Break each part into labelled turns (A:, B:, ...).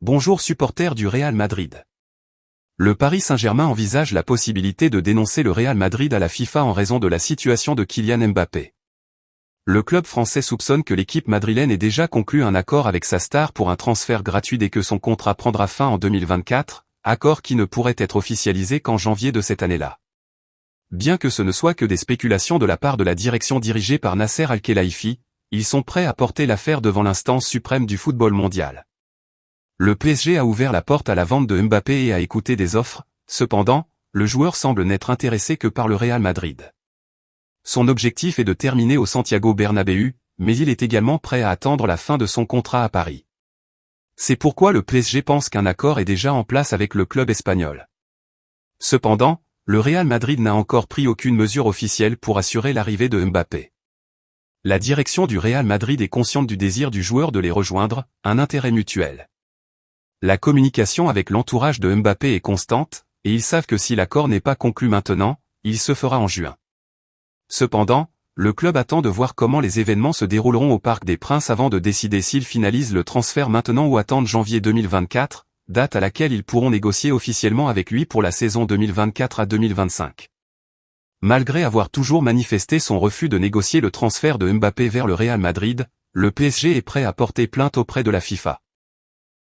A: Bonjour supporters du Real Madrid. Le Paris Saint-Germain envisage la possibilité de dénoncer le Real Madrid à la FIFA en raison de la situation de Kylian Mbappé. Le club français soupçonne que l'équipe madrilène ait déjà conclu un accord avec sa star pour un transfert gratuit dès que son contrat prendra fin en 2024, accord qui ne pourrait être officialisé qu'en janvier de cette année-là. Bien que ce ne soit que des spéculations de la part de la direction dirigée par Nasser Al-Khelaifi, ils sont prêts à porter l'affaire devant l'instance suprême du football mondial. Le PSG a ouvert la porte à la vente de Mbappé et a écouté des offres, cependant, le joueur semble n'être intéressé que par le Real Madrid. Son objectif est de terminer au Santiago Bernabéu, mais il est également prêt à attendre la fin de son contrat à Paris. C'est pourquoi le PSG pense qu'un accord est déjà en place avec le club espagnol. Cependant, le Real Madrid n'a encore pris aucune mesure officielle pour assurer l'arrivée de Mbappé. La direction du Real Madrid est consciente du désir du joueur de les rejoindre, un intérêt mutuel. La communication avec l'entourage de Mbappé est constante, et ils savent que si l'accord n'est pas conclu maintenant, il se fera en juin. Cependant, le club attend de voir comment les événements se dérouleront au Parc des Princes avant de décider s'ils finalisent le transfert maintenant ou attendent janvier 2024, date à laquelle ils pourront négocier officiellement avec lui pour la saison 2024 à 2025. Malgré avoir toujours manifesté son refus de négocier le transfert de Mbappé vers le Real Madrid, le PSG est prêt à porter plainte auprès de la FIFA.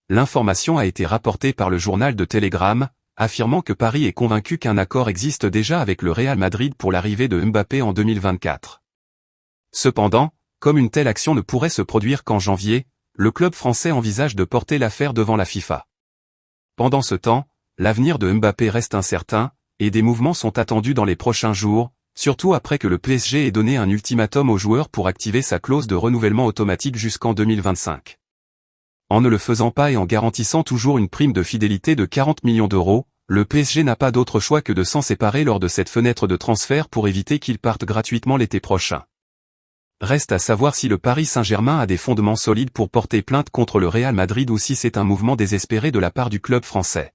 A: L'information a été rapportée par le journal de Telegram, affirmant que Paris est convaincu qu'un accord existe déjà avec le Real Madrid pour l'arrivée de Mbappé en 2024. Cependant, comme une telle action ne pourrait se produire qu'en janvier, le club français envisage de porter l'affaire devant la FIFA. Pendant ce temps, l'avenir de Mbappé reste incertain, et des mouvements sont attendus dans les prochains jours, surtout après que le PSG ait donné un ultimatum au joueur pour activer sa clause de renouvellement automatique jusqu'en 2025. En ne le faisant pas et en garantissant toujours une prime de fidélité de 40 millions d'euros, le PSG n'a pas d'autre choix que de s'en séparer lors de cette fenêtre de transfert pour éviter qu'il parte gratuitement l'été prochain. Reste à savoir si le Paris Saint-Germain a des fondements solides pour porter plainte contre le Real Madrid ou si c'est un mouvement désespéré de la part du club français.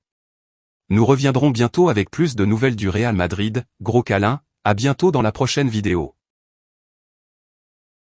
A: Nous reviendrons bientôt avec plus de nouvelles du Real Madrid, gros câlin, à bientôt dans la prochaine vidéo.